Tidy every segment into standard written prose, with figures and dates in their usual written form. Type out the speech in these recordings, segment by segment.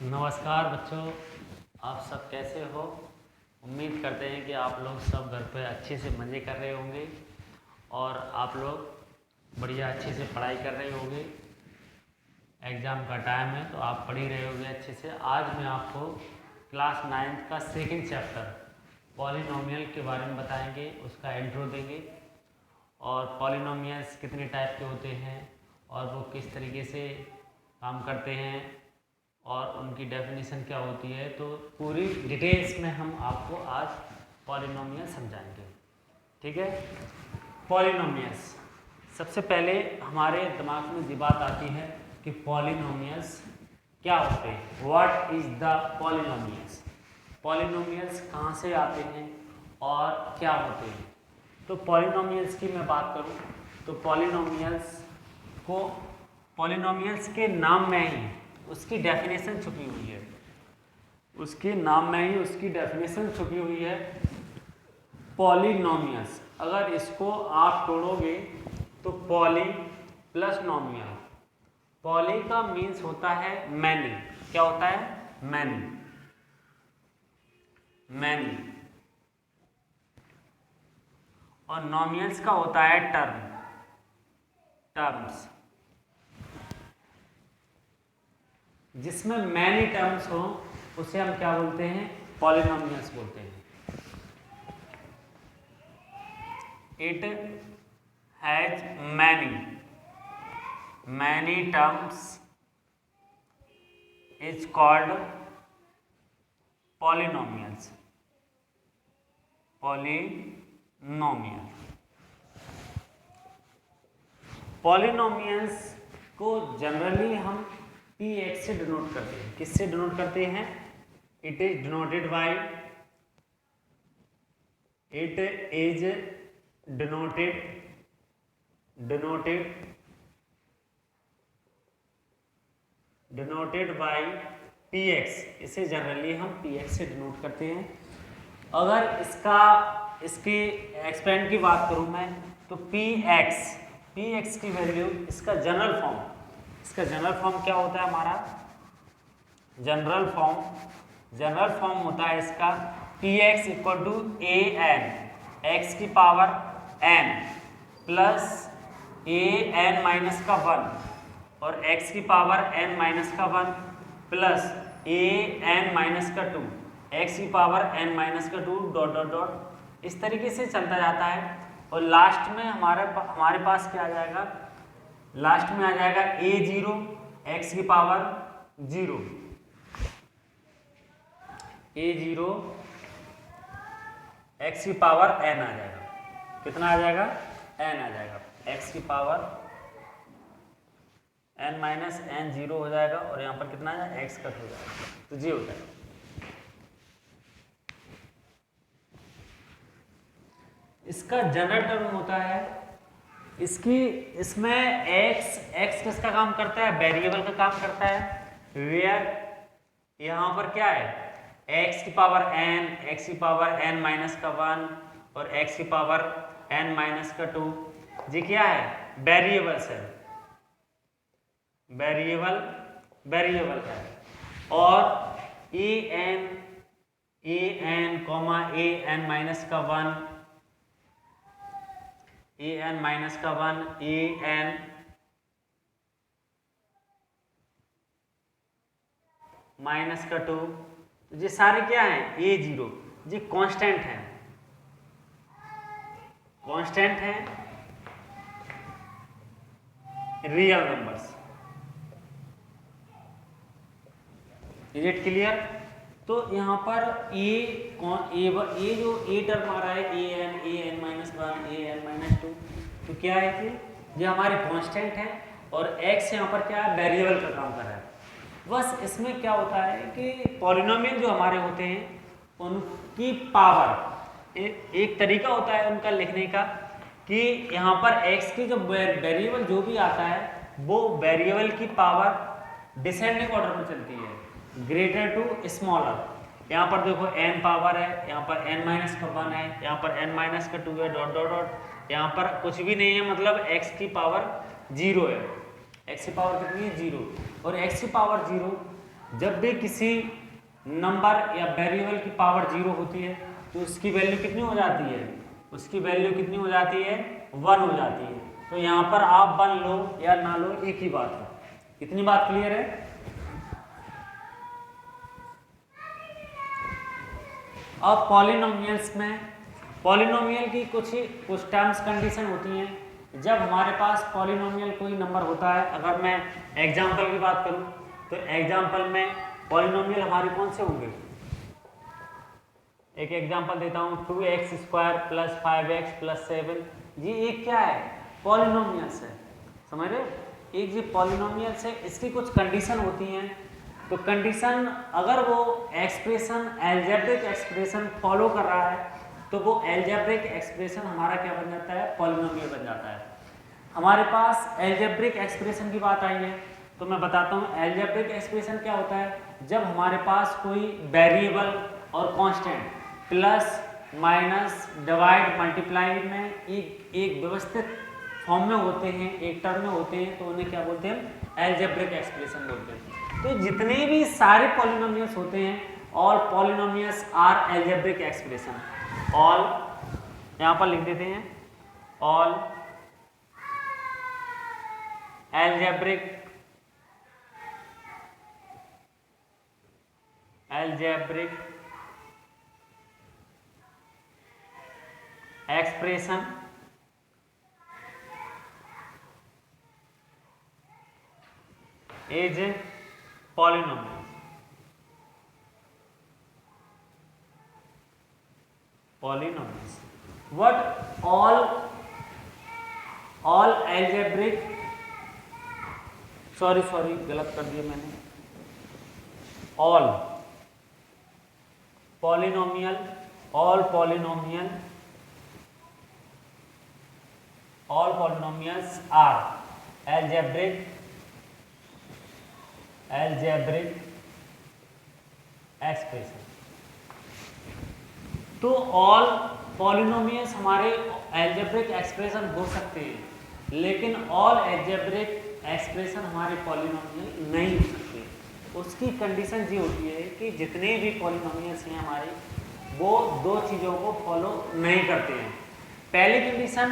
नमस्कार बच्चों, आप सब कैसे हो। उम्मीद करते हैं कि आप लोग सब घर पे अच्छे से मज़े कर रहे होंगे और आप लोग बढ़िया अच्छे से पढ़ाई कर रहे होंगे। एग्ज़ाम का टाइम है तो आप पढ़ ही रहे होंगे अच्छे से। आज मैं आपको क्लास 9th का सेकंड चैप्टर पॉलिनोमियल के बारे में बताएंगे, उसका इंट्रो देंगे और पॉलिनोमियल्स कितने टाइप के होते हैं और वो किस तरीके से काम करते हैं और उनकी डेफिनेशन क्या होती है। तो पूरी डिटेल्स में हम आपको आज पॉलिनोमियल समझाएंगे, ठीक है। पॉलिनोमियल्स, सबसे पहले हमारे दिमाग में ये बात आती है कि पॉलिनोमियल्स क्या होते हैं। What is the polynomials, polynomials कहाँ से आते हैं और क्या होते हैं। तो पॉलिनोमियल्स की मैं बात करूँ तो पॉलिनोमियल्स के नाम में ही उसकी डेफिनेशन छुपी हुई है, उसके नाम में ही उसकी डेफिनेशन छुपी हुई है। पॉलिनोमियल्स, अगर इसको आप तोड़ोगे तो पॉली प्लस नोमियल, पॉली का मीन्स होता है मैनी, क्या होता है, मैनी, मैनी, और नोमियल्स का होता है टर्म, टर्म्स। जिसमें मैनी टर्म्स हो उसे हम क्या बोलते हैं, पॉलिनोमियल्स बोलते हैं। It has many terms is called polynomials, polynomial. Polynomials को जनरली हम px से डिनोट करते हैं। किससे डिनोट करते हैं, it is denoted by, it is denoted by px, इसे जनरली हम px से डिनोट करते हैं। अगर इसकी एक्सपेंड की बात करूं मैं तो px की वैल्यू, इसका जनरल फॉर्म क्या होता है हमारा, जनरल फॉर्म होता है इसका px equal to an, x की power n plus an minus का 1 और x की पावर n माइनस का 1 प्लस an माइनस का 2, x की पावर n माइनस का 2 डॉट डॉट डॉट, इस तरीके से चलता जाता है। और लास्ट में हमारे पास क्या आ जाएगा, लास्ट में आ जाएगा a0 x की पावर 0, a0 x की पावर n आ जाएगा। कितना आ जाएगा, n आ जाएगा, x की पावर n माइनस n 0 हो जाएगा और यहाँ पर कितना आ जाएगा, x कट हो जाएगा, तो जी हो जाएगा। इसका जनरल टर्म होता है, इसमें x किसका काम करता है, वेरिएबल का काम करता है। वेयर यहाँ पर क्या है, x की पावर n, x की पावर n माइनस का 1 और x की पावर n माइनस का 2, ये क्या है, वेरिएबल्स है, वेरिएबल है। और an माइनस का 1, an माइनस का 1, an माइनस का 2, ये सारे क्या हैं, a0, ये कांस्टेंट है, real numbers. Is it clear. तो यहाँ पर ए जो ए टर्म आ रहा है, an माइनस 1, an माइनस 2, तो क्या है कि ये हमारे कांस्टेंट है और x यहाँ पर क्या है, वेरिएबल का काम कर रहा है। बस इसमें क्या होता है कि पॉलिनोमियल जो हमारे होते हैं उनकी पावर, एक तरीका होता है उनका लिखने का कि यहाँ पर x की जो वेरिएबल जो भी आता है वो वेरिएबल की पावर डिसेंडिंग ऑर्डर में चलती है, ग्रेटर टू स्मॉलर। यहाँ पर देखो n पावर है, यहाँ पर n माइनस का 1 है, यहाँ पर n माइनस का 2 है, डॉट डॉट डॉट, यहाँ पर कुछ भी नहीं है, मतलब x की पावर 0 है, x की पावर कितनी है, 0, और x की पावर 0 जब भी किसी नंबर या वेरिएबल की पावर 0 होती है तो उसकी वैल्यू कितनी हो जाती है, उसकी वैल्यू कितनी हो जाती है, 1 हो जाती है। तो यहाँ पर आप 1 लो या ना लो एक ही बात है। इतनी बात क्लियर है? अब पॉलिनोमियल्स में पॉलिनोमियल की कुछ टर्म्स कंडीशन होती हैं। जब हमारे पास पॉलिनोमियल कोई नंबर होता है, अगर मैं एग्जांपल की बात करूं तो एग्जांपल में पॉलिनोमियल हमारे कौन से होंगे? एक एग्जांपल देता हूं, 2x² + 5x + 7। जी ये क्या है? पॉलिनोमियल्स है, समझ रहे हो? एक ये पॉलिनोमियल्स है, इसकी कुछ कंडीशन होती हैं। तो कंडीशन अगर वो एक्सप्रेशन अलजेब्रिक एक्सप्रेशन फॉलो कर रहा है तो वो अलजेब्रिक एक्सप्रेशन हमारा क्या बन जाता है? पॉलिनोमियल बन जाता है। हमारे पास अलजेब्रिक एक्सप्रेशन की बात आई है तो मैं बताता हूँ अलजेब्रिक एक्सप्रेशन क्या होता है। जब हमारे पास कोई वेरिएबल और constant plus minus divide multiply में एक व्यवस्थित फॉर्म में होते हैं, एक टर्म में होते हैं, तो उन्हें क्या बोलते हैं? अलजेब्रिक एक्सप्रेशन बोलते हैं। तो जितने भी सारे पॉलिनोमियल्स होते हैं, all polynomials are algebraic expression. All यहाँ पर लिख देते हैं, all algebraic expression is polynomials. What all algebraic, sorry गलत कर दिया मैंने, all polynomials are algebraic expression. तो ऑल पॉलिनोमियल्स हमारे अलजेब्रिक एक्सप्रेशन हो सकते हैं, लेकिन ऑल अलजेब्रिक एक्सप्रेशन हमारे पॉलिनोमियल नहीं हो सकते। उसकी कंडीशन ये होती है कि जितने भी पॉलिनोमियल्स हैं हमारे, वो दो चीज़ों को फॉलो नहीं करते हैं। पहली कंडीशन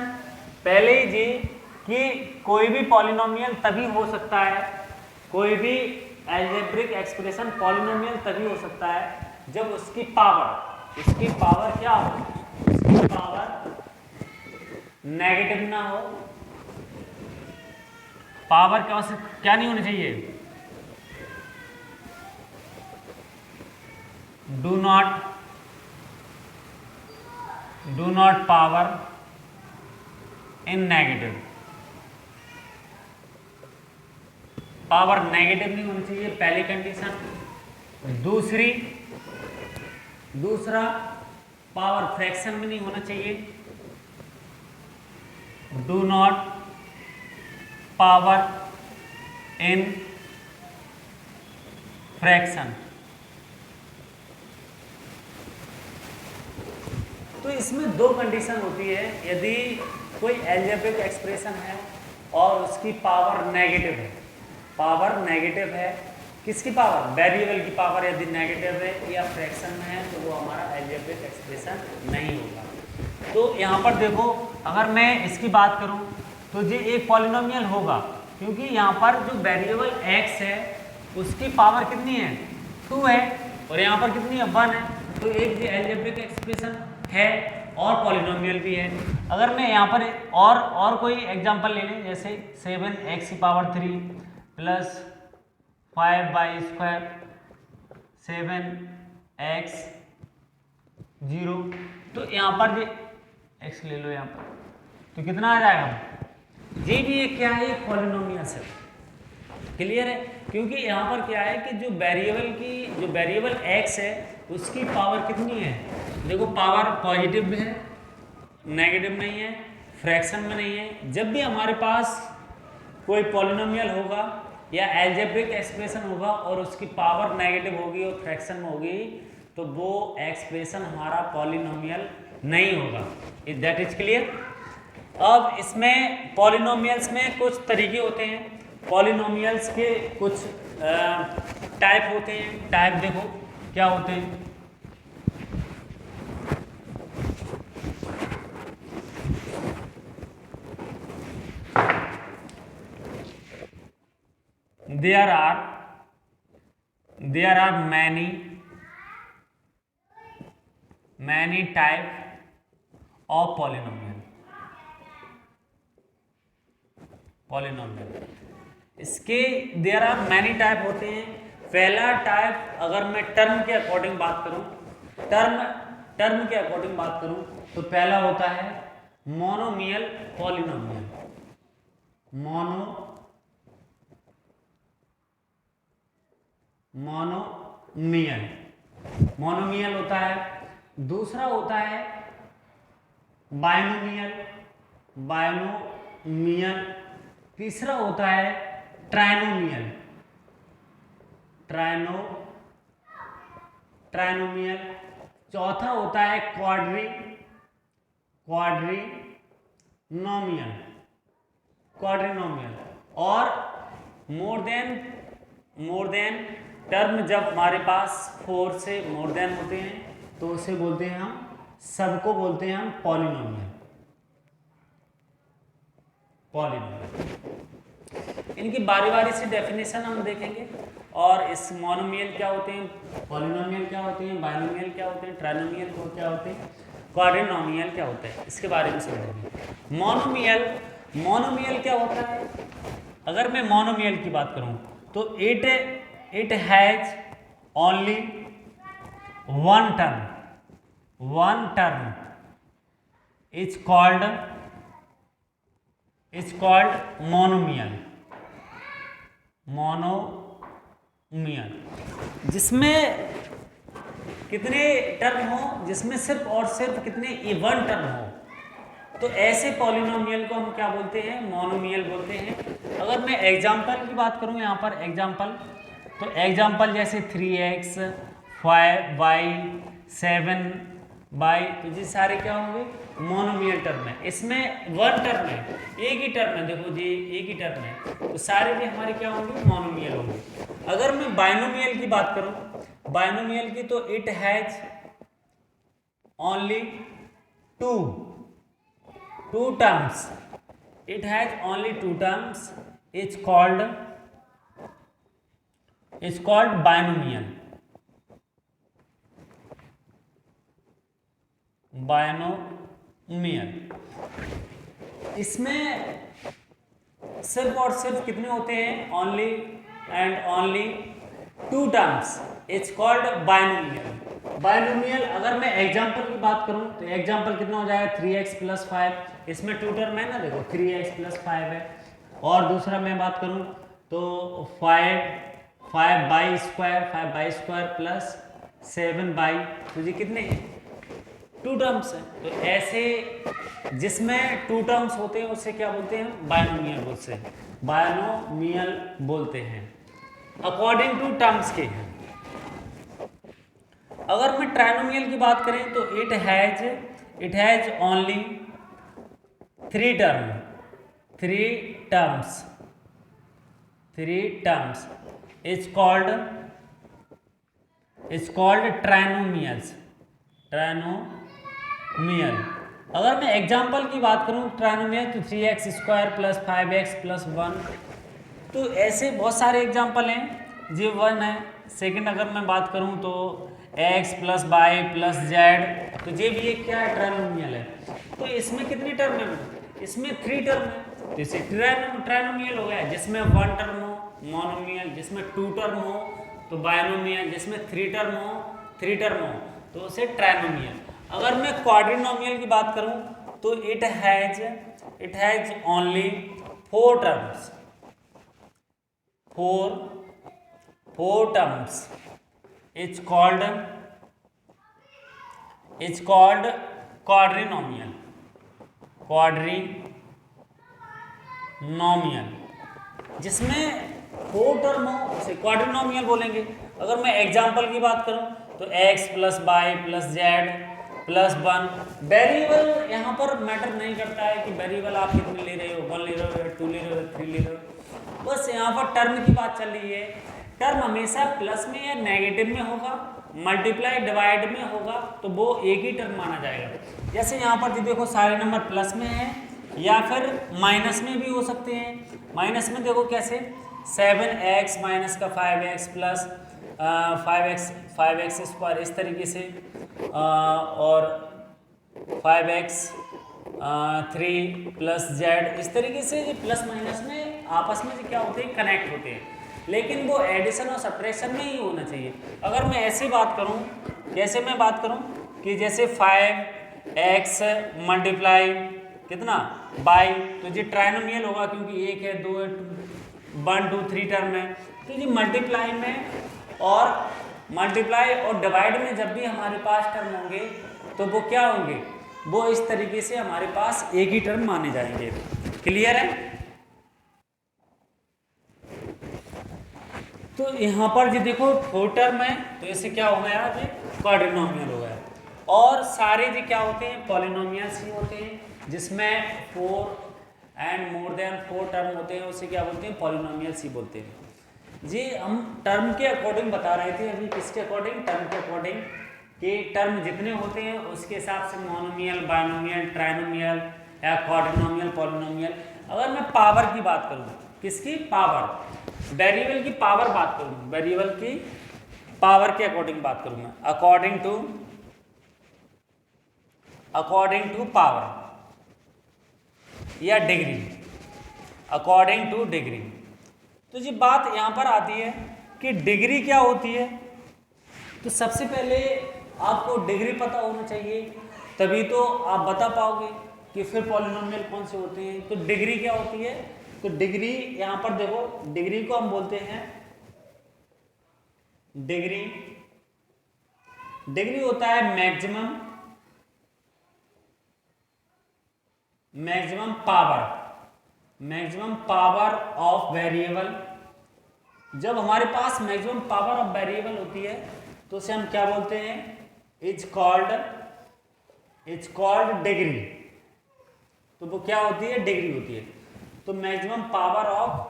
पहले ही जी कि कोई भी पॉलिनोमियल तभी हो सकता है, कोई भी अलजेब्रिक एक्सप्रेशन पॉलिनोमियल तभी हो सकता है जब उसकी पावर क्या हो? उसकी पावर नेगेटिव ना हो। पावर क्या नहीं होनी चाहिए? Do not power in negative. Power negative नहीं होनी चाहिए, पहली कंडीशन। दूसरा पावर फ्रैक्शन में नहीं होना चाहिए। Do not power in fraction. तो इसमें दो कंडीशन होती है। यदि कोई अलजेब्रिक एक्सप्रेशन है और उसकी पावर नेगेटिव है, किसकी पावर? वेरिएबल की पावर यदि नेगेटिव है या फ्रैक्शन में है तो वो हमारा अलजेब्रिक एक्सप्रेशन नहीं होगा। तो यहाँ पर देखो, अगर मैं इसकी बात करूँ तो ये एक पॉलिनोमियल होगा, क्योंकि यहाँ पर जो वेरिएबल x है उसकी पावर कितनी है? 2 है, और यहाँ पर कितनी है? 1 है। तो एक ये अलजेब्रिक एक्सप्रेशन है और पॉलिनोमियल भी है। अगर मैं यहाँ पर और कोई एग्जांपल ले लें, जैसे 7x³ + 5y², 7x 0, तो यहाँ पर ये x ले लो यहाँ पर, तो कितना आ जाएगा? ये भी एक क्या है? एक पॉलिनोमियल है। क्लियर है? क्योंकि यहाँ पर क्या है कि जो वेरिएबल x है उसकी पावर कितनी है? देखो, पावर पॉजिटिव में है, नेगेटिव नहीं है, फ्रैक्शन में नहीं है। जब भी हमारे पास कोई पॉलिनोमियल होगा या अलजेब्रिक एक्सप्रेशन होगा और उसकी पावर नेगेटिव होगी और फ्रैक्शन में होगी, तो वो एक्सप्रेशन हमारा पॉलिनोमियल नहीं होगा। That is clear? अब इसमें पॉलिनोमियल्स में कुछ तरीके होते हैं। पॉलिनोमियल्स के कुछ टाइप होते हैं, टाइप देखो क्या होते हैं। There are many type of polynomial। इसके देयर आर मैनी टाइप होते हैं। पहला टाइप अगर मैं टर्म के अकॉर्डिंग बात करूं, टर्म के अकॉर्डिंग बात करूं तो पहला होता है मोनोमियल पॉलिनोमियल। मोनोमियल होता है। दूसरा होता है बायनोमियल। तीसरा होता है ट्राइनोमियल। चौथा होता है क्वाड्रिनोमियल। और मोर देन टर्म जब हमारे पास 4 से मोर देन होते हैं तो उसे बोलते हैं हम, सबको बोलते हैं हम पॉलिनोमियल। इनकी बारी बारी से डेफिनेशन हम देखेंगे। और इस मोनोमियल क्या होते हैं, पॉलिनोमियल क्या होते हैं, बाइनोमियल क्या होते हैं, ट्राइनोमियल क्या होते हैं, क्वाड्रिनोमियल क्या होते हैं, इसके बारे में समझेंगे। मोनोमियल क्या होता है। अगर मैं मोनोमियल की बात करूं तो it has only one term is called monomial. जिसमें कितने टर्म हो, जिसमें सिर्फ और सिर्फ कितने, वन टर्म हो, तो ऐसे पॉलिनोमियल को हम क्या बोलते हैं, मोनोमियल बोलते हैं। अगर मैं एग्जाम्पल की बात करूं यहाँ पर एग्जाम्पल जैसे 3x 5y 7y, तो ये सारे क्या होंगे, मोनोमियल टर्म है। इसमें वन टर्म है, एक ही टर्म है, देखो जी एक ही टर्म है, तो सारे भी हमारे क्या होंगे, मोनोमियल होंगे। अगर मैं बाइनोमियल की बात करूं, बाइनोमियल की, तो it has only two terms is called binomial. इसमें सिर्फ और सिर्फ कितने होते हैं, only and only two terms is called binomial. अगर मैं एग्जांपल की बात करूं तो एग्जांपल कितना हो जाएगा, 3x + 5, इसमें टू टर्म है ना, देखो 3x + 5 है। और दूसरा मैं बात करूं तो 5y² + 7y, तो ये कितने हैं, टू टर्म्स है। तो ऐसे जिसमें टू टर्म्स होते हैं उसे क्या बोलते हैं, बाइनोमियल बोलते हैं अकॉर्डिंग टू टर्म्स के हैं। अगर मैं ट्राइनोमियल की बात करें तो it has only three terms is called trinomial. अगर मैं एग्जांपल की बात करूं ट्राइनोमियल तो 3x² + 5x + 1, तो ऐसे बहुत सारे एग्जांपल हैं, ये 1 है। सेकंड अगर मैं बात करूं तो x + y + z, तो ये भी एक क्या है, ट्राइनोमियल है। तो इसमें कितनी टर्म है, इसमें 3 टर्म है, तो इसे ट्राइनोमियल हो गया। जिसमें 1 टर्म हो मोनोमियल, जिसमें 2 टर्म हो तो बाइनोमियल, जिसमें 3 टर्म हो तो उसे ट्राइनोमियल। अगर मैं क्वाड्रिनोमियल की बात करूं तो it has only 4 terms is called quadrinomial. जिसमें 4 टर्म हो उसे क्वाड्रिनोमियल बोलेंगे। अगर मैं एग्जांपल की बात करूं तो x + y + z + 1, वेरिएबल यहाँ पर मैटर नहीं करता है कि वेरिएबल आप कितने ले रहे हो, 1 ले रहे हो, 2 ले रहे हो, 3 ले रहे हो, बस यहाँ पर टर्म की बात चल रही है। टर्म हमेशा प्लस में या नेगेटिव में होगा, मल्टीप्लाई डिवाइड में होगा तो वो एक ही टर्म माना जाएगा। जैसे यहाँ पर देखो सारे नंबर प्लस में है या फिर माइनस में भी हो सकते हैं। माइनस में देखो कैसे 7x माइनस का 5x प्लस 5x स्क्वायर इस तरीके से, और 5x 3 प्लस z इस तरीके से। ये प्लस माइनस में आपस में क्या होते हैं, कनेक्ट होते हैं, लेकिन वो एडिशन और सब्ट्रैक्शन में ही होना चाहिए। अगर मैं ऐसे बात करूं, कैसे मैं बात करूं कि जैसे 5x मल्टीप्लाई कितना बाई, तो ये ट्राइनोमियल होगा क्योंकि 1 है 2 है 1 2 3 टर्म है। तो ये मल्टीप्लाई और डिवाइड में जब भी हमारे पास टर्म होंगे तो वो क्या होंगे, वो इस तरीके से हमारे पास एक ही टर्म माने जाएंगे। क्लियर है? तो यहाँ पर जो देखो 4 टर्म है तो इससे क्या हो गया, ये क्वाड्रिनोमियल हो गया। और सारे जो क्या होते हैं, पॉलिनोमियल्स ही होते हैं, जिसमें 4 एंड मोर देन 4 टर्म होते हैं, उसे क्या बोलते हैं, पॉलिनोमियल्स ही बोलते हैं। जी हम टर्म के अकॉर्डिंग बता रहे थे अभी, किसके अकॉर्डिंग, टर्म के अकॉर्डिंग, कि टर्म जितने होते हैं उसके हिसाब से मोनोमियल, बायनोमियल, ट्राइनोमियल या क्वाड्रिनोमियल, पॉलिनोमियल। अगर मैं पावर की बात करूँ, किसकी पावर, वेरिएबल की पावर बात करूँ, वेरिएबल की पावर के अकॉर्डिंग बात करूँ मैं, अकॉर्डिंग टू पावर या डिग्री, अकॉर्डिंग टू डिग्री। तो जी बात यहाँ पर आती है कि डिग्री क्या होती है। तो सबसे पहले आपको डिग्री पता होना चाहिए, तभी तो आप बता पाओगे कि फिर पॉलिनोमियल कौन से होते हैं। तो डिग्री क्या होती है, तो डिग्री यहाँ पर देखो, डिग्री को हम बोलते हैं, डिग्री होता है मैक्सिमम पावर ऑफ वेरिएबल। जब हमारे पास मैक्सिमम पावर ऑफ वेरिएबल होती है तो उसे हम क्या बोलते हैं, इज कॉल्ड डिग्री। तो वो क्या होती है, डिग्री होती है। तो maximum power of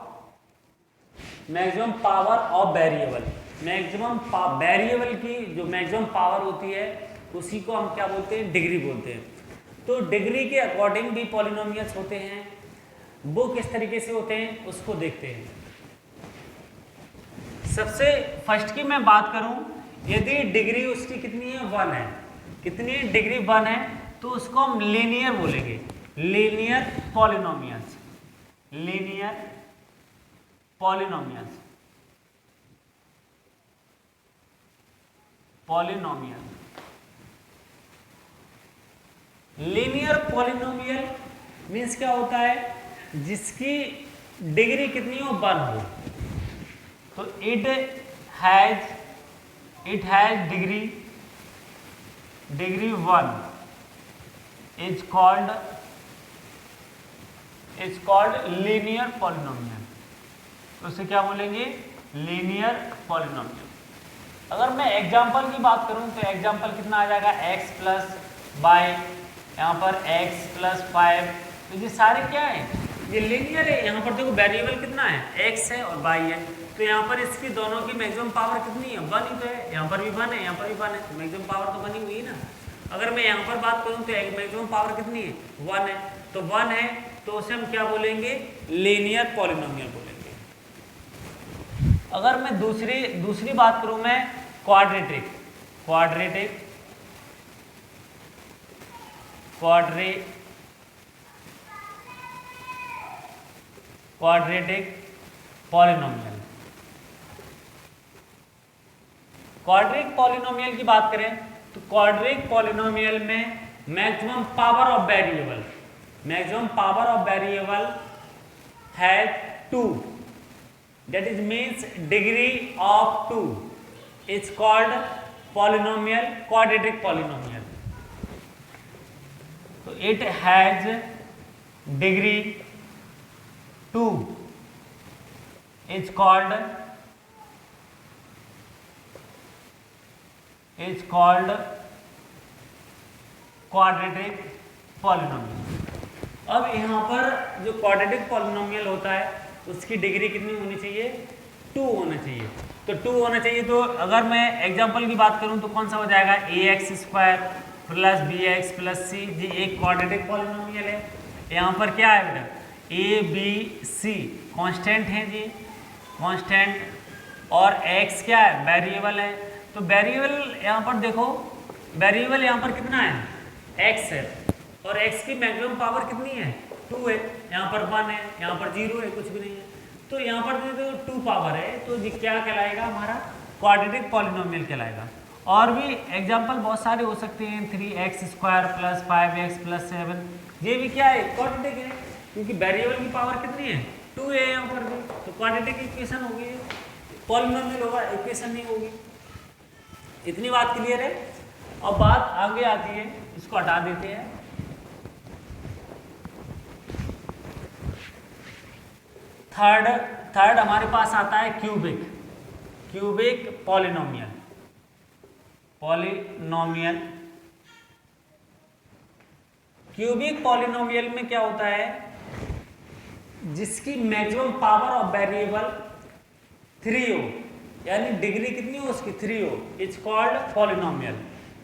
variable, variable की जो मैक्सिमम पावर होती है उसी को हम क्या बोलते हैं, डिग्री बोलते हैं। तो डिग्री के अकॉर्डिंग भी पॉलिनोमियल्स होते हैं, वो किस तरीके से होते हैं उसको देखते हैं। सबसे फर्स्ट की मैं बात करूं, यदि डिग्री उसकी कितनी है, 1 है, कितनी डिग्री 1 है, तो उसको हम लीनियर बोलेंगे, linear polynomials, linear polynomial means क्या होता है, जिसकी डिग्री कितनी हो, 1 हो। तो it has degree 1 is called linear polynomial. तो उसे क्या बोलेंगे, लीनियर पॉलिनोमियल। अगर मैं एग्जाम्पल की बात करूं तो एग्जाम्पल कितना आ जाएगा, x प्लस बाई, यहाँ पर x प्लस 5। तो ये सारे क्या है, ये लीनियर है। यहाँ पर देखो वेरिएबल कितना है, x है और y है। तो यहाँ पर इसकी दोनों की मैक्सिमम पावर कितनी है, 1 ही तो है। यहाँ पर भी 1 है, यहाँ पर भी 1 है, तो मैक्सिमम पावर तो बनी हुई है ना। अगर मैं यहाँ पर बात करूँ तो मैक्सिमम पावर कितनी है, 1 है। तो 1 है तो उसे हम क्या बोलेंगे, लीनियर पॉलिनोमियल बोलेंगे। अगर मैं दूसरी बात करूँ मैं क्वाड्रेटिक पॉलिनोमियल, क्वाड्रिक पॉलिनोमियल की बात करें तो क्वाड्रिक पॉलिनोमियल में मैक्सिमम पावर ऑफ वेरिएबल है 2, that is means degree of 2 is called polynomial, quadratic polynomial. So it has degree 2 is called quadratic polynomial. अब यहाँ पर जो क्वाड्रेटिक पॉलिनोमियल होता है उसकी डिग्री कितनी होनी चाहिए, 2 होना चाहिए। तो 2 होना चाहिए। तो अगर मैं एग्जांपल की बात करूं तो कौन सा हो जाएगा, ax² plus bx plus c। जी एक क्वाड्रेटिक पॉलिनोमियल है। यहाँ पर क्या है बेटा, a b c कांस्टेंट है जी, कांस्टेंट, और x क्या है, वेरिएबल है। तो वेरिएबल यहाँ पर देखो, वेरिएबल यहाँ पर कितना है, x है, और x की मैक्सिमम पावर कितनी है, 2 है। यहाँ पर 1 है, यहाँ पर 0 है, कुछ भी नहीं है। तो यहाँ पर तो 2 पावर है, तो ये क्या कहलाएगा, हमारा क्वाड्रेटिक पॉलिनोमियल कहलाएगा। और भी एग्जांपल बहुत सारे हो सकते हैं, 3x² प्लस 5x प्लस 7, ये भी क्या है, क्वाड्रेटिक है, क्योंकि वेरिएबल की पावर कितनी है, 2 है यहाँ पर भी। तो क्वाड्रेटिक इक्वेशन होगी, पॉलिनोमियल होगा, इक्वेशन नहीं होगी। इतनी बात क्लियर है। अब बात आगे आती है, इसको हटा देते हैं। थर्ड हमारे पास आता है क्यूबिक पॉलिनोमियल। क्यूबिक पॉलिनोमियल में क्या होता है, जिसकी मैक्सिमम पावर ऑफ वेरिएबल 3 हो, यानी डिग्री कितनी हो उसकी, 3 हो, इट्स कॉल्ड पॉलिनोमियल।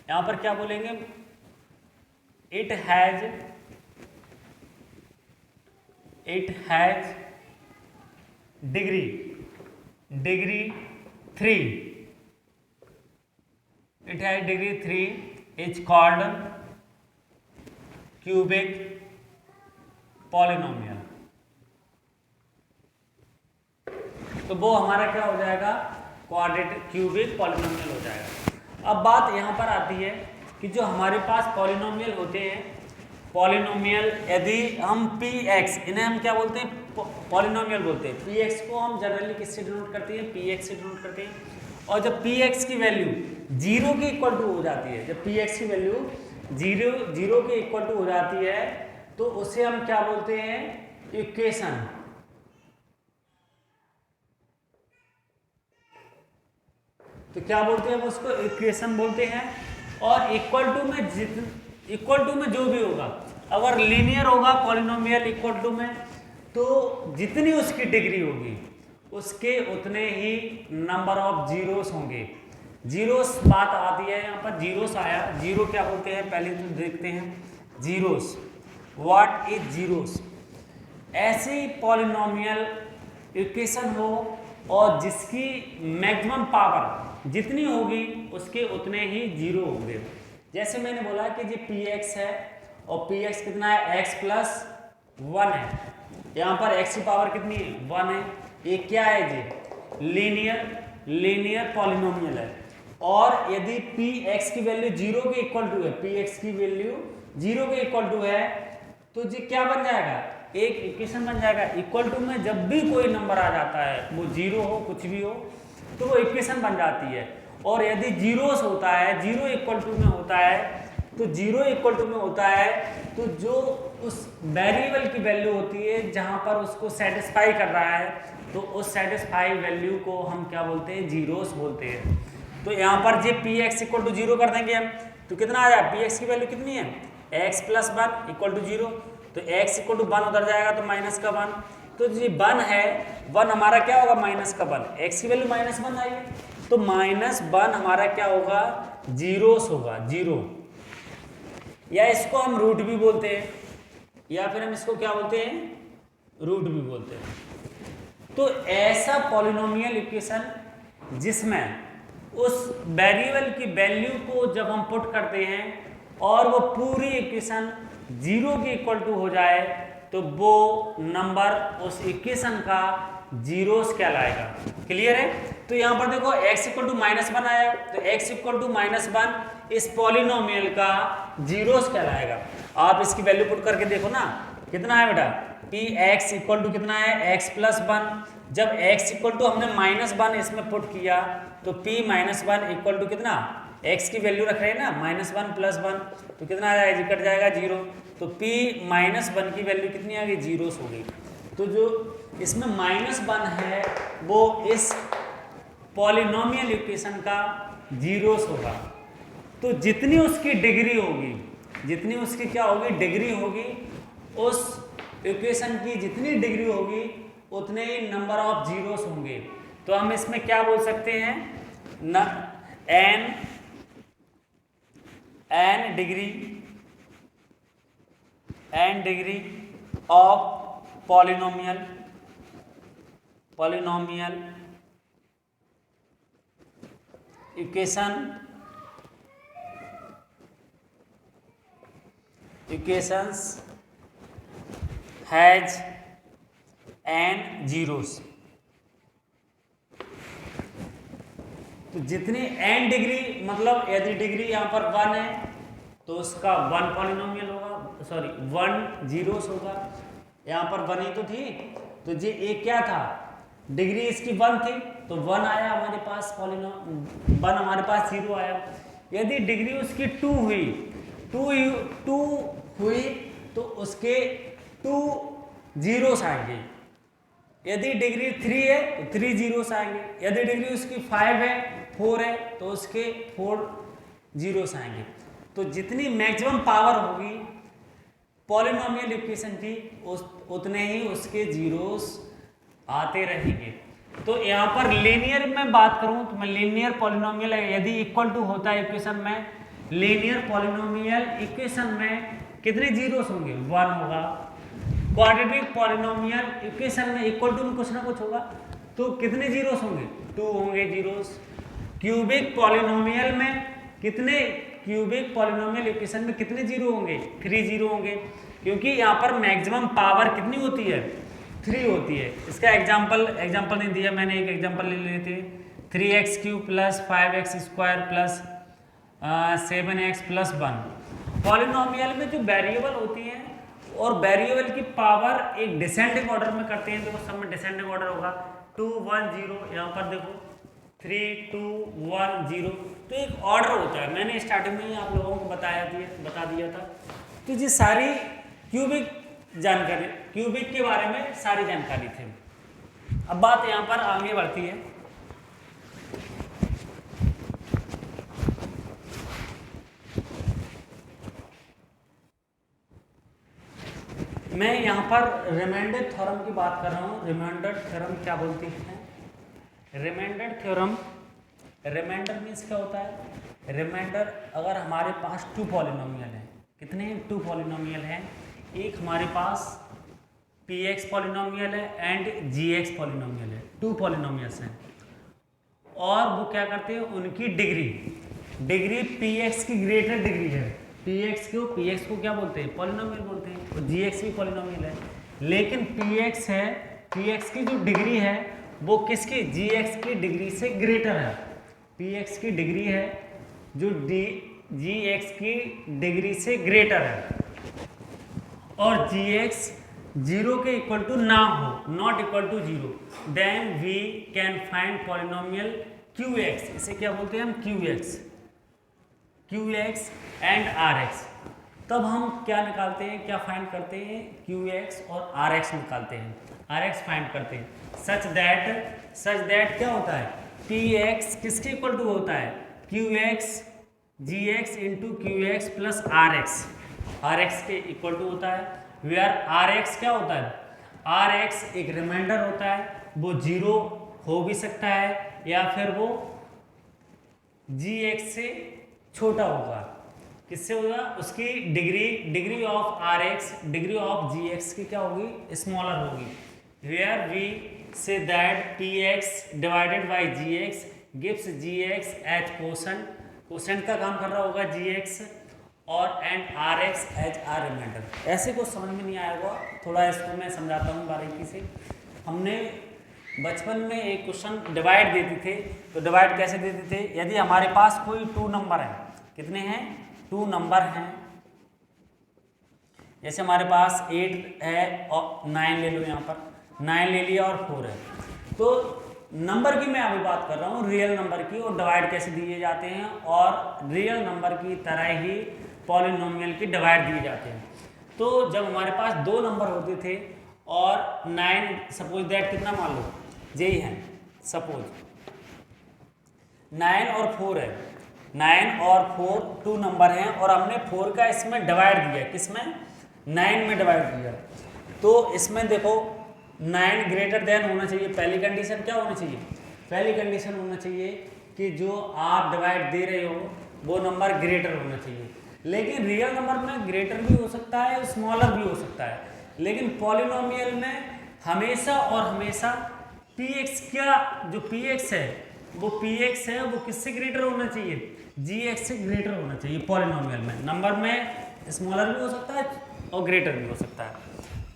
यहां पर क्या बोलेंगे, it has degree 3, it has degree 3, it's called cubic polynomial. तो वो हमारा क्या हो जाएगा, क्वाड्रेटिक क्यूबिक पॉलिनोमियल हो जाएगा। अब बात यहाँ पर आती है कि जो हमारे पास पॉलिनोमियल होते हैं, पॉलिनोमियल यदि हम px, इन्हें हम क्या बोलते हैं, पॉलिनोमियल बोलते हैं। px को हम जनरली किससे डिनोट करते हैं, px से डिनोट करते हैं। और जब px की वैल्यू 0 के इक्वल टू हो जाती है, जब px की वैल्यू 0 के इक्वल टू हो जाती है, तो उसे हम क्या बोलते हैं, इक्वेशन। तो क्या बोलते हैं, उसको इक्वेशन बोलते हैं। और इक्वल टू में जो भी होगा, अगर लीनियर होगा पॉलिनोमियल इक्वल टू में, तो जितनी उसकी डिग्री होगी उसके उतने ही नंबर ऑफ जीरोस होंगे। जीरोस बात आती है, यहाँ पर जीरोस आया, जीरो क्या बोलते हैं पहले तो देखते हैं। जीरोस, व्हाट इज जीरोस, ऐसी पॉलिनोमियल इक्वेशन हो और जिसकी मैक्सिमम पावर जितनी होगी उसके उतने ही जीरो होंगे। जैसे मैंने बोला कि ये px है और px कितना है, x प्लस 1 है। यहाँ पर x की पावर कितनी है, 1 है। ये क्या है जी, लीनियर पॉलिनोमियल है। और यदि px की वैल्यू 0 के इक्वल टू है, px की वैल्यू 0 के इक्वल टू है, तो ये क्या बन जाएगा, एक इक्वेशन बन जाएगा। इक्वल टू में जब भी कोई नंबर आ जाता है, वो 0 हो कुछ भी हो, तो वो इक्वेशन बन जाती है। और यदि जीरोस होता है, 0 इक्वल टू में होता है, तो 0 इक्वल टू में होता है, तो जो उस वेरिएबल की वैल्यू होती है जहां पर उसको सेटिस्फाई कर रहा है, तो उस सेटिस्फाई वैल्यू को हम क्या बोलते हैं, जीरोस बोलते हैं। तो यहाँ पर जे px इक्वल टू 0 कर देंगे हम, तो कितना आ जाए, px की वैल्यू कितनी है, x प्लस 1 इक्वल टू 0, तो x इक्वल टू 1 उधर जाएगा तो माइनस का 1, तो ये 1 है, 1 हमारा क्या होगा, माइनस का 1, x की वैल्यू -1 आएगी, तो -1 हमारा क्या होगा, जीरोस होगा, 0। या इसको हम रूट भी बोलते हैं, या फिर हम इसको क्या बोलते हैं, रूट भी बोलते हैं। तो ऐसा पॉलिनोमियल इक्वेशन जिसमें उस वेरिएबल की वैल्यू को जब हम पुट करते हैं और वो पूरी इक्वेशन 0 के इक्वल टू हो जाए, तो वो नंबर उस इक्वेशन का जीरोस कहलाएगा। क्लियर है। तो यहाँ पर देखो x इक्वल टू -1 आया, तो x इक्वल टू -1 इस पॉलिनोमियल का जीरोस कहलाएगा। आप इसकी वैल्यू पुट करके देखो ना, कितना है बेटा, px इक्वल टू कितना है, x प्लस 1। जब x इक्वल टू हमने -1 इसमें पुट किया, तो p -1 इक्वल टू कितना, x की वैल्यू रख रहे हैं ना, -1 प्लस 1, तो कितना आ जाएगा, कट जाएगा 0, तो p -1 की वैल्यू कितनी आ गई, जीरोस हो गई। तो जो इसमें -1 है वो इस पॉलिनोमियल इक्वेशन का जीरोस होगा। तो जितनी उसकी डिग्री होगी, जितनी उसकी क्या होगी, डिग्री होगी, उस इक्वेशन की जितनी डिग्री होगी उतने ही नंबर ऑफ जीरोस होंगे। तो हम इसमें क्या बोल सकते हैं न n degree of polynomial equations has n zeros। तो जितनी n डिग्री, मतलब यदि डिग्री यहाँ पर 1 है तो उसका 1 पॉलिनोमियल होगा, सॉरी 1 जीरोस होगा। यहाँ पर 1 ही तो थी, तो ये एक क्या था, डिग्री इसकी 1 थी तो 1 आया हमारे पास, 1 हमारे पास 0 आया। यदि डिग्री उसकी 2 हुई, 2 हुई तो उसके 2 जीरोस आएंगे। यदि डिग्री 3 है तो 3 जीरोस आएंगे। यदि डिग्री उसकी 5 है, 4 है तो उसके 4 जीरोस आएंगे। तो जितनी मैक्सिमम पावर होगी पॉलिनोमियल इक्वेशन की उतने ही उसके जीरोस आते रहेंगे। तो यहाँ पर लीनियर में बात करूँ तो मैं लीनियर पॉलिनोमियल यदि इक्वल टू होता है इक्वेशन में, लीनियर पॉलिनोमियल इक्वेशन में कितने जीरोस होंगे, 1 होगा। क्वाड्रेटिक पॉलिनोमियल इक्वेशन में इक्वल टू में कुछ ना कुछ होगा, तो कितने जीरोस होंगे, 2 होंगे जीरोस। क्यूबिक पॉलिनोमियल में कितने, क्यूबिक पॉलिनोमियल इक्वेशन में कितने जीरो होंगे, 3 जीरो होंगे, क्योंकि यहाँ पर मैक्सिमम पावर कितनी होती है, 3 होती है। इसका एग्जांपल नहीं दिया मैंने, एक एग्जांपल ले लेते हैं। 3x³ plus 5x² plus 7x plus 1। Polynomial में जो वेरिएबल होती हैं और वेरिएबल की पावर एक डिसेंडिंग ऑर्डर में करते हैं, देखो सब में डिसेंडिंग ऑर्डर होगा, 2 1 0, यहाँ पर देखो 3 2 1 0, तो एक ऑर्डर होता है। मैंने स्टार्टिंग में ही आप लोगों को बता दिया था। तो ये सारी क्यूबिक जानकारी, क्यूबिक के बारे में सारी जानकारी थी। अब बात यहाँ पर आगे बढ़ती है। मैं यहाँ पर रिमाइंडर थ्योरम की बात कर रहा हूँ। रिमाइंडर थ्योरम क्या बोलती है, रिमाइंडर थ्योरम, रिमाइंडर मीन्स क्या होता है, रिमाइंडर अगर हमारे पास 2 पॉलिनोमियल हैं, कितने 2 पॉलिनोमियल हैं, एक हमारे पास px पॉलिनोमियल है एंड gx पॉलिनोमियल है, 2 पॉलिनोमियल्स हैं, और वो क्या करते हैं, उनकी डिग्री px की ग्रेटर डिग्री है। px को क्या बोलते हैं, पॉलिनोमियल बोलते हैं, और gx भी पॉलिनोमियल है। लेकिन px की जो डिग्री है वो किसकी, gx की डिग्री से ग्रेटर है। px की डिग्री है जो gx की डिग्री से ग्रेटर है, और gx 0 के इक्वल टू ना हो, not equal to 0, then we can find polynomial qx। इसे क्या बोलते हैं हम, qx एंड rx। तब हम क्या निकालते हैं, क्या फाइंड करते हैं, qx और rx निकालते हैं, rx फाइंड करते हैं, सच दैट क्या होता है, px किसके इक्वल टू होता है, qx gx into qx plus rx के इक्वल टू होता है। वेयर rx क्या होता है, rx एक रिमाइंडर होता है, वो 0 हो भी सकता है या फिर वो gx से छोटा होगा। किससे होगा, उसकी degree of rx, degree of gx की क्या होगी, स्मॉलर होगी। Where we say that px divided by gx gives gx as quotient का काम कर रहा होगा gx, और and rx as our remainder. ऐसे को समझ में नहीं आएगा, थोड़ा इसको मैं समझाता हूँ बारीकी से। हमने बचपन में एक क्वेश्चन डिवाइड देते थे, तो डिवाइड कैसे देते थे, यदि हमारे पास कोई 2 नंबर है, कितने हैं, 2 नंबर हैं, जैसे हमारे पास 8 है और 9 ले लो, यहाँ पर 9 ले लिया और 4 है, तो नंबर की मैं अभी बात कर रहा हूँ, रियल नंबर की, और डिवाइड कैसे दिए जाते हैं, और रियल नंबर की तरह ही पॉलिनोमियल की डिवाइड दिए जाते हैं। तो जब हमारे पास 2 नंबर होते थे और 9, सपोज दैट कितना मान लो, यही है, सपोज 9 और 4 है, 9 और 4 2 नंबर हैं, और हमने 4 का इसमें डिवाइड दिया, किसमें, 9 में डिवाइड दिया। तो इसमें देखो 9 ग्रेटर देन होना चाहिए, पहली कंडीशन क्या होनी चाहिए, पहली कंडीशन होना चाहिए कि जो आप डिवाइड दे रहे हो वो नंबर ग्रेटर होना चाहिए। लेकिन रियल नंबर में ग्रेटर भी हो सकता है, स्मॉलर भी हो सकता है, लेकिन पॉलिनोमियल में हमेशा और हमेशा px क्या जो px है वो px है वो किससे ग्रेटर होना चाहिए, gx से ग्रेटर होना चाहिए। पॉलिनोमियल में नंबर में स्मॉलर भी हो सकता है और ग्रेटर भी हो सकता है।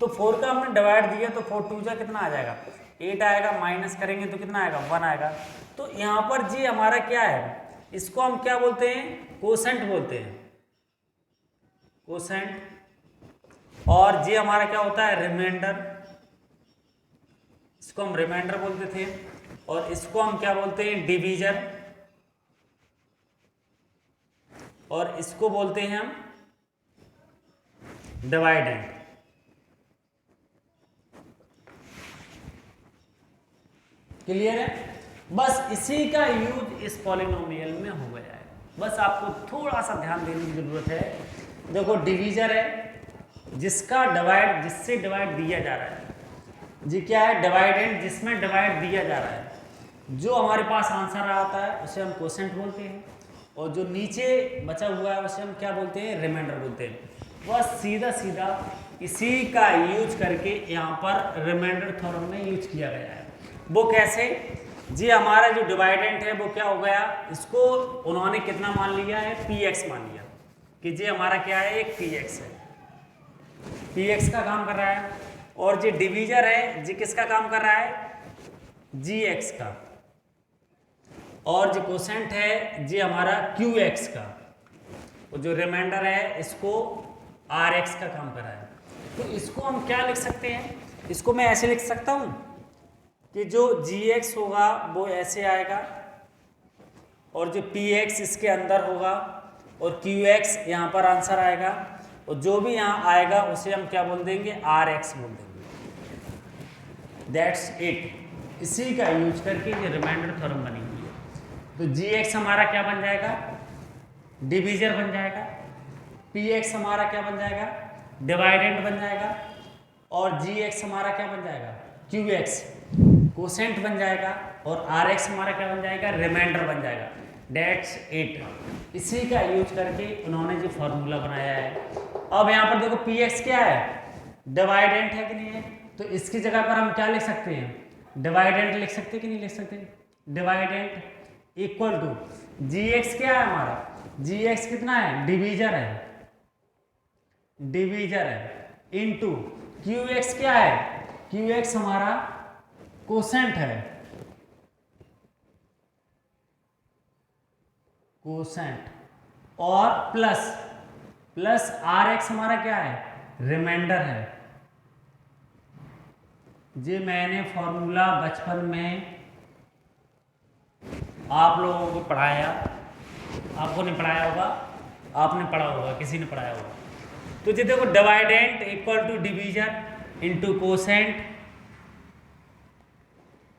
तो 4 का हमने डिवाइड दिया तो 4 2 जा कितना आ जाएगा 8 आएगा, माइनस करेंगे तो कितना आएगा 1 आएगा। तो यहाँ पर जी हमारा क्या है, इसको हम क्या बोलते हैं, कोसेंट बोलते हैं, कोसेंट। और जी हमारा क्या होता है, रिमाइंडर, इसको हम रिमाइंडर बोलते थे। और इसको हम क्या बोलते हैं, डिवीजर, और इसको बोलते हैं हम डिवाइडेंड। क्लियर है? बस इसी का यूज इस पॉलिनोमियल में हो गया है। बस आपको थोड़ा सा ध्यान देने की जरूरत है। देखो डिवीजर है जिसका डिवाइड, जिससे डिवाइड दिया जा रहा है, जी क्या है, डिवाइडेंड जिसमें डिवाइड दिया जा रहा है। जो हमारे पास आंसर आता है उसे हम कोसेंट बोलते हैं, और जो नीचे बचा हुआ है उसे हम क्या बोलते हैं, रिमाइंडर बोलते हैं। बस सीधा सीधा इसी का यूज करके यहाँ पर रिमाइंडर थ्योरम में यूज किया गया है। वो कैसे जी, हमारा जो डिवाइडेंट है वो क्या हो गया, इसको उन्होंने कितना मान लिया है, px मान लिया कि जी हमारा क्या है, एक px है, px का काम कर रहा है। और जो डिवीजर है जी किसका काम कर रहा है, gx का। और जो कोसेंट है जी हमारा qx का। और जो रिमाइंडर है इसको rx का काम कर रहा है। तो इसको हम क्या लिख सकते हैं, इसको मैं ऐसे लिख सकता हूं कि जो gx होगा वो ऐसे आएगा, और जो px इसके अंदर होगा, और qx यहाँ पर आंसर आएगा, और जो भी यहाँ आएगा उसे हम क्या बोल देंगे, rx बोल देंगे। That's it. इसी का यूज करके ये रिमाइंडर थ्योरम बनी हुई है। तो gx हमारा क्या बन जाएगा, डिवीजर बन जाएगा, px हमारा क्या बन जाएगा, डिवाइडेंड बन जाएगा, और gx हमारा क्या बन जाएगा, qx कोसेंट बन जाएगा, और rx हमारा क्या बन जाएगा, रिमाइंडर बन जाएगा। That's it. इसी का यूज करके उन्होंने जो फॉर्मूला बनाया है। अब यहाँ पर देखो px क्या है, डिवाइडेंट है कि नहीं है, तो इसकी जगह पर हम क्या लिख सकते हैं, डिवाइडेंट लिख सकते कि नहीं लिख सकते। डिवाइडेंट इक्वल टू gx क्या है हमारा, gx कितना है, डिवीजर है, डिवीजर है, इनटू qx क्या है, qx हमारा कोसेंट है, कोसेंट, और प्लस प्लस rx हमारा क्या है, रिमाइंडर है। जी मैंने फॉर्मूला बचपन में आप लोगों को पढ़ाया, आपको नहीं पढ़ाया होगा, आपने पढ़ा होगा, किसी ने पढ़ाया होगा। तो जी देखो dividend equal to divisor into quotient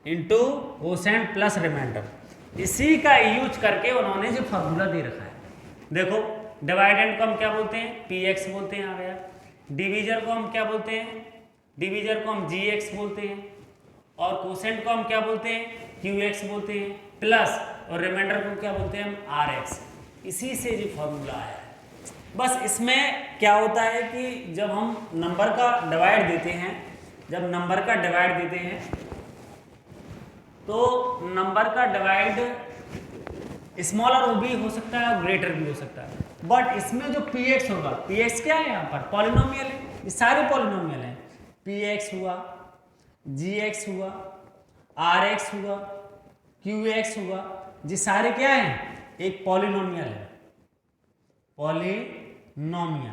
into quotient plus remainder. इसी का यूज करके उन्होंने जो फॉर्मूला दे रखा है। देखो डिवाइडेंट को हम क्या बोलते हैं, px बोलते हैं, आ गया। डिवीजर को हम क्या बोलते हैं, डिवीजर को हम gx बोलते हैं, और कोसेंट को हम क्या बोलते हैं, qx बोलते हैं, प्लस और रिमाइंडर को क्या बोलते हैं हम, rx। इसी से जो फॉर्मूला आया है। बस इसमें क्या होता है कि जब हम नंबर का डिवाइड देते हैं, जब नंबर का डिवाइड देते हैं तो नंबर का डिवाइड स्मॉलर भी हो सकता है और ग्रेटर भी हो सकता है। बट इसमें जो px होगा, px क्या है यहाँ पर, पॉलिनोमियल है, ये सारे पॉलिनोमियल हैं। px हुआ, gx हुआ, rx हुआ, qx हुआ, ये सारे क्या हैं, एक पॉलिनोमियल है, पॉलिनोमियल,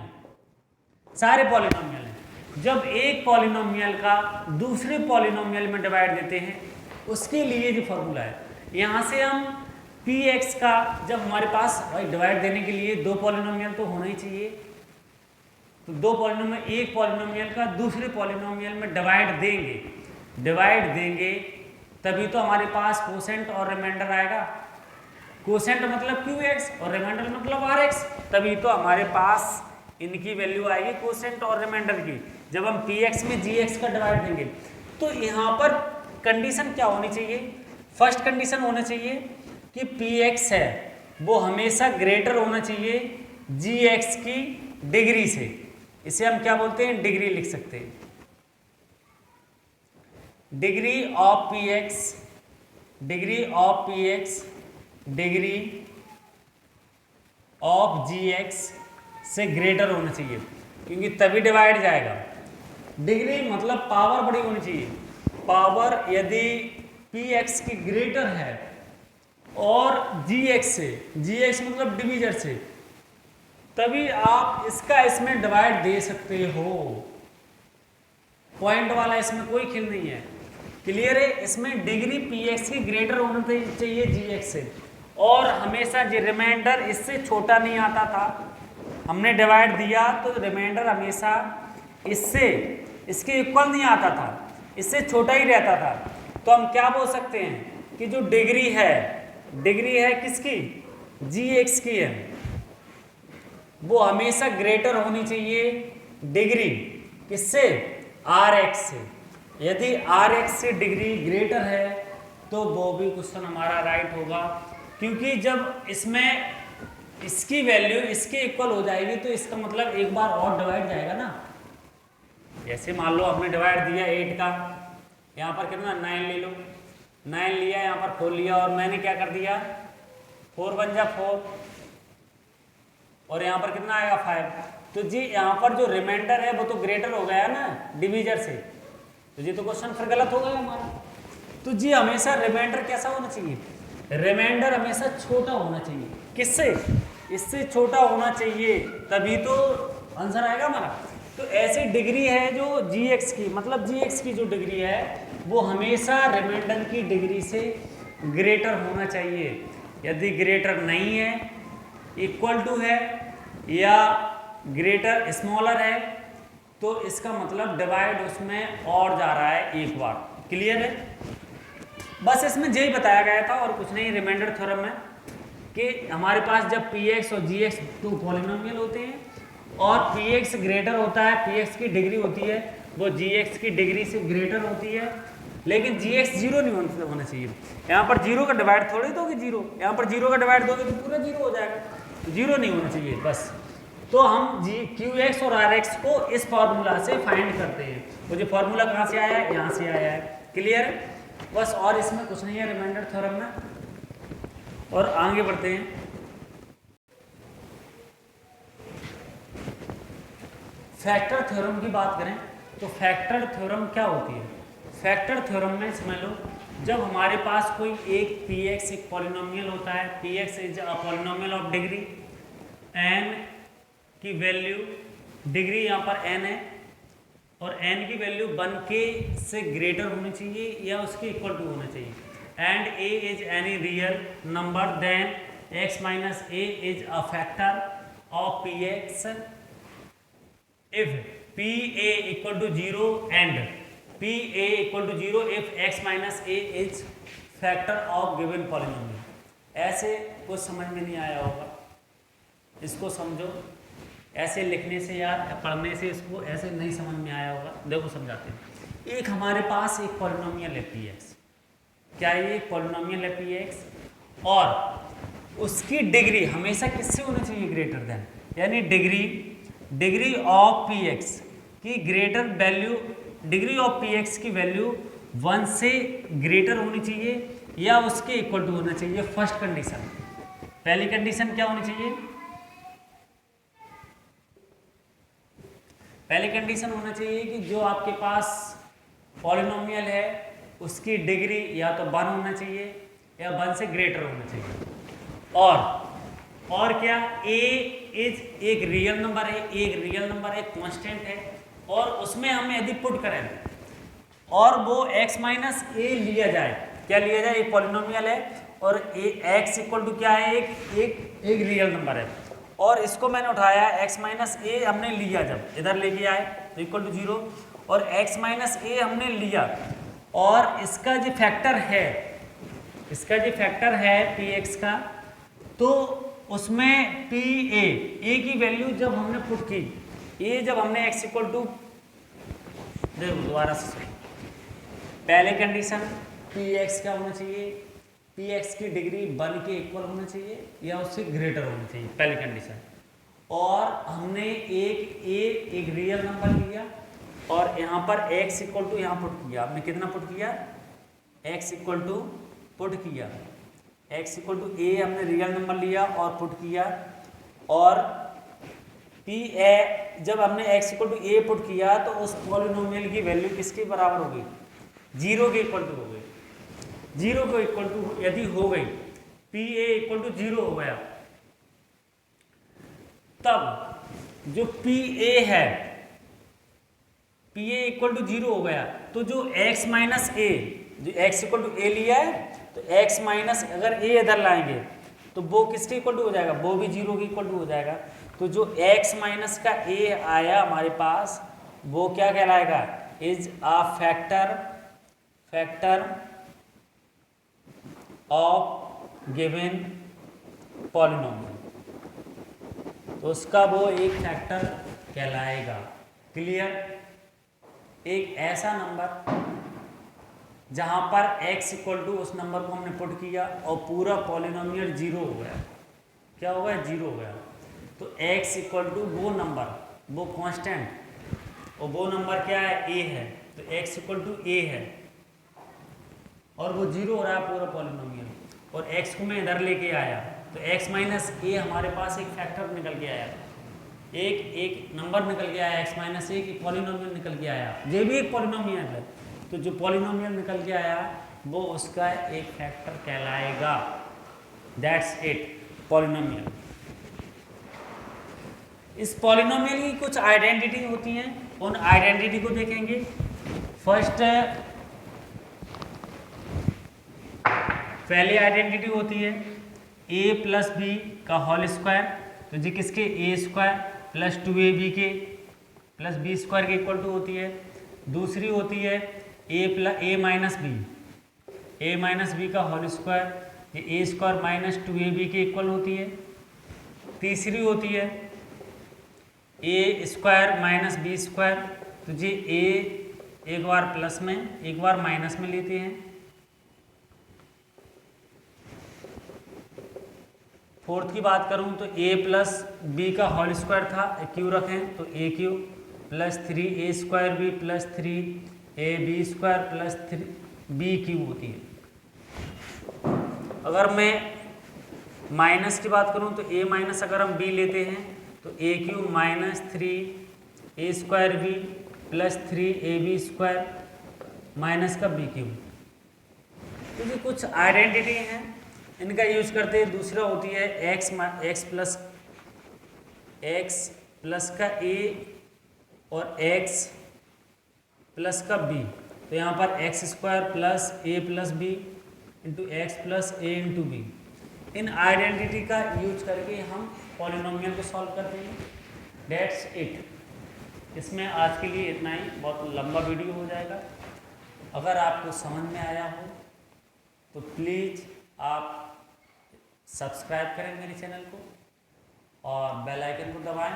सारे पॉलिनोमियल हैं। जब एक पॉलिनोमियल का दूसरे पॉलिनोमियल में डिवाइड देते हैं, उसके लिए जो फॉर्मूला है, यहाँ से हम px का, जब हमारे पास भाई डिवाइड देने के लिए दो पॉलिनोमियल तो होना ही चाहिए, तो दो पॉलिनोमियल, एक पॉलिनोमियल का दूसरे पॉलिनोमियल में डिवाइड देंगे तभी तो हमारे पास कोसेंट और रिमाइंडर आएगा। कोसेंट मतलब qx और रिमाइंडर मतलब rx, तभी तो हमारे पास इनकी वैल्यू आएगी कोसेंट और रिमाइंडर की। जब हम px में gx का डिवाइड देंगे तो यहाँ पर कंडीशन क्या होनी चाहिए, फर्स्ट कंडीशन होना चाहिए कि पी एक्स है वो हमेशा ग्रेटर होना चाहिए जी एक्स की डिग्री से। इसे हम क्या बोलते हैं, डिग्री लिख सकते हैं। Degree of P X, degree of P X degree of G X से ग्रेटर होना चाहिए, क्योंकि तभी डिवाइड जाएगा। डिग्री मतलब पावर बड़ी होनी चाहिए। पावर यदि पी एक्स की ग्रेटर है और जी एक्स से, जी एक्स मतलब डिवीजर से, तभी आप इसका इसमें डिवाइड दे सकते हो। पॉइंट वाला इसमें कोई खेल नहीं है। क्लियर है? इसमें डिग्री पी एक्स की ग्रेटर होना चाहिए जी एक्स से, और हमेशा जो रिमाइंडर इससे छोटा नहीं आता था, हमने डिवाइड दिया तो रिमाइंडर हमेशा इससे इसके इक्वल नहीं आता था, इससे छोटा ही रहता था। तो हम क्या बोल सकते हैं कि जो डिग्री है किसकी, जी एक्स की है, वो हमेशा ग्रेटर होनी चाहिए डिग्री किससे, आर एक्स से। यदि आर एक्स से डिग्री ग्रेटर है तो वो भी क्वेश्चन हमारा राइट होगा, क्योंकि जब इसमें इसकी वैल्यू इसके इक्वल हो जाएगी तो इसका मतलब एक बार और डिवाइड जाएगा ना। जैसे मान लो हमने डिवाइड दिया 8 का, यहाँ पर कितना 9 ले लो, 9 लिया, यहाँ पर 4 लिया, और मैंने क्या कर दिया 4 बन जा 4, और यहाँ पर कितना आएगा 5। तो जी यहाँ पर जो रिमाइंडर है वो तो ग्रेटर हो गया ना डिवीजर से, तो जी तो क्वेश्चन फिर गलत हो गया हमारा। तो जी हमेशा रिमाइंडर कैसा होना चाहिए, रिमाइंडर हमेशा छोटा होना चाहिए। किससे, इससे छोटा होना चाहिए, तभी तो आंसर आएगा हमारा। तो ऐसी डिग्री है जो जी एक्स की, मतलब जी एक्स की जो डिग्री है वो हमेशा रिमाइंडर की डिग्री से ग्रेटर होना चाहिए। यदि ग्रेटर नहीं है, इक्वल टू है या ग्रेटर स्मॉलर है, तो इसका मतलब डिवाइड उसमें और जा रहा है एक बार। क्लियर है? बस इसमें यही बताया गया था और कुछ नहीं रिमाइंडर थ्योरम में, कि हमारे पास जब पी एक्स और जी एक्स टू पॉलिनोमियल होते हैं और पी एक्स ग्रेटर होता है, पी एक्स की डिग्री होती है वो जी एक्स की डिग्री से ग्रेटर होती है, लेकिन जी एक्स जीरो नहीं होना चाहिए। यहाँ पर जीरो का डिवाइड थोड़ी दोगे जीरो, यहाँ पर जीरो का डिवाइड दोगे तो पूरा जीरो हो जाएगा, जीरो नहीं होना चाहिए बस। तो हम जी क्यू एक्स और आर एक्स को इस फॉर्मूला से फाइंड करते हैं। तो जो फॉर्मूला कहाँ से आया है, यहाँ से आया है। क्लियर है? बस, और इसमें कुछ नहीं है रिमाइंडर थ्योरम में। और आगे बढ़ते हैं। फैक्टर थ्योरम की बात करें तो फैक्टर थ्योरम क्या होती है? फैक्टर थ्योरम में समझ लो, जब हमारे पास कोई एक पी एक्स एक पॉलिनोमियल होता है, P X is a polynomial of degree N की वैल्यू, डिग्री यहाँ पर n है और n की वैल्यू 1 के से ग्रेटर होनी चाहिए या उसके इक्वल टू होना चाहिए, and a is any real number then x minus a is a factor of P X if P A equal to 0 and P A equal to 0 if x minus a is factor of given polynomial. ऐसे कुछ समझ में नहीं आया होगा, इसको समझो। ऐसे लिखने से या पढ़ने से इसको ऐसे नहीं समझ में आया होगा। देखो समझाते हैं। एक हमारे पास एक पॉलिनोमियल है पी एक्स, क्या ये पॉलिनोमियल है पी एक्स, और उसकी डिग्री हमेशा किससे होनी चाहिए, ग्रेटर देन, यानी डिग्री ऑफ पी एक्स की greater value, degree of P x की वैल्यू 1 से ग्रेटर होनी चाहिए या उसके इक्वल टू होना चाहिए। फर्स्ट कंडीशन, पहली कंडीशन क्या होनी चाहिए, पहली कंडीशन होना चाहिए कि जो आपके पास पॉलिनोमियल है उसकी डिग्री या तो 1 होना चाहिए या 1 से ग्रेटर होना चाहिए। और क्या, a इज एक रियल नंबर है, एक रियल नंबर है, कांस्टेंट है, और उसमें हम यदि पुट करें और वो x माइनस a लिया जाए, क्या लिया जाए, एक पॉलिनोमियल है और x इक्वल टू क्या है, एक रियल नंबर है, और इसको मैंने उठाया x माइनस a हमने लिया, जब इधर लेके आए तो इक्वल टू 0, और x माइनस a हमने लिया, और इसका जो फैक्टर है, इसका जो फैक्टर है px का, तो उसमें a की वैल्यू जब हमने पुट की, a जब हमने x इक्वल टू, देखो दोबारा से, पहले कंडीशन पी एक्स क्या होना चाहिए, पी एक्स की डिग्री 1 के इक्वल होना चाहिए या उससे ग्रेटर होनी चाहिए, पहली कंडीशन। और हमने एक रियल नंबर लिया और यहाँ पर x इक्वल टू यहाँ पुट किया, आपने कितना पुट किया, x इक्वल टू पुट किया, x इक्वल टू ए हमने रियल नंबर लिया और पुट किया। और पी ए जब हमने x equal to A put किया तो उस पॉलिनोमियल की वैल्यू किसके बराबर हो गई, 0 के इक्वल टू हो गई। 0 को इक्वल टू यदि हो गई, पी ए इक्वल टू 0 हो गया, तब जो पी ए है, पी ए इक्वल टू 0 हो गया, तो जो x माइनस ए, जो x इक्वल टू ए लिया है तो x माइनस अगर a इधर लाएंगे तो वो किसके इक्वल टू हो जाएगा, वो भी 0 के इक्वल टू हो जाएगा। तो जो x माइनस का a आया हमारे पास वो क्या कहलाएगा, is a factor of given polynomial, तो उसका वो एक फैक्टर कहलाएगा। क्लियर। एक ऐसा नंबर जहां पर x इक्वल टू उस नंबर को हमने पुट किया और पूरा पॉलिनोमियल 0 हो गया, क्या हो गया, 0 हो गया। तो x इक्वल टू वो नंबर, वो कांस्टेंट, और वो नंबर क्या है, a है, तो x इक्वल टू a है और वो 0 हो रहा है पूरा पॉलिनोमियल, और x को मैं इधर लेके आया तो x माइनस a हमारे पास एक फैक्टर निकल के आया, एक नंबर निकल के आया, x माइनस a की पॉलिनोमियल निकल के आया, ये भी एक पॉलिनोमियल है। तो जो पॉलिनोमियल निकल के आया वो उसका एक फैक्टर कहलाएगा। That's it, polynomial. इस पॉलिनोमियल की कुछ आइडेंटिटी होती हैं, उन आइडेंटिटी को देखेंगे। फर्स्ट पहली आइडेंटिटी होती है a प्लस बी का होल स्क्वायर, तो जी किसके, a स्क्वायर प्लस 2ab के प्लस बी स्क्वायर के इक्वल टू होती है। दूसरी होती है a माइनस बी का होल स्क्वायर, ये a स्क्वायर माइनस 2ab के इक्वल होती है। तीसरी होती है a square minus B square, तो जी a एक बार प्लस में एक बार माइनस में लेते हैं। फोर्थ की बात करूं तो a प्लस बी का होल स्क्वायर था, क्यू रखें तो a cube plus 3a square B plus 3ab square plus 3b cube होती है। अगर मैं माइनस की बात करूं तो a माइनस अगर हम b लेते हैं तो a cube minus 3a square B plus 3ab square minus का b क्यू। तो ये कुछ आइडेंटिटी हैं, इनका यूज करते हैं। दूसरा होती है x प्लस का a और x प्लस का b, तो यहाँ पर x square plus a plus B into X plus a into B. इन आइडेंटिटी का यूज करके हम पॉलिनोमियल को सॉल्व करते हैं। That's it. इसमें आज के लिए इतना ही, बहुत लंबा वीडियो हो जाएगा। अगर आपको समझ में आया हो तो प्लीज़ आप सब्सक्राइब करें मेरे चैनल को और बेल आइकन को दबाएं,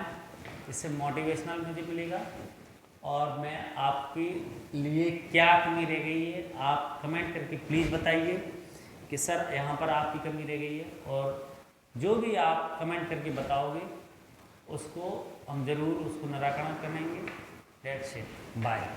इससे मोटिवेशनल मुझे मिलेगा। और मैं आपके लिए क्या कमी रह गई है आप कमेंट करके प्लीज़ बताइए कि सर यहाँ पर आपकी कमी रह गई है, और जो भी आप कमेंट करके बताओगे उसको हम ज़रूर उसको निराकरण करेंगे। That's it, bye.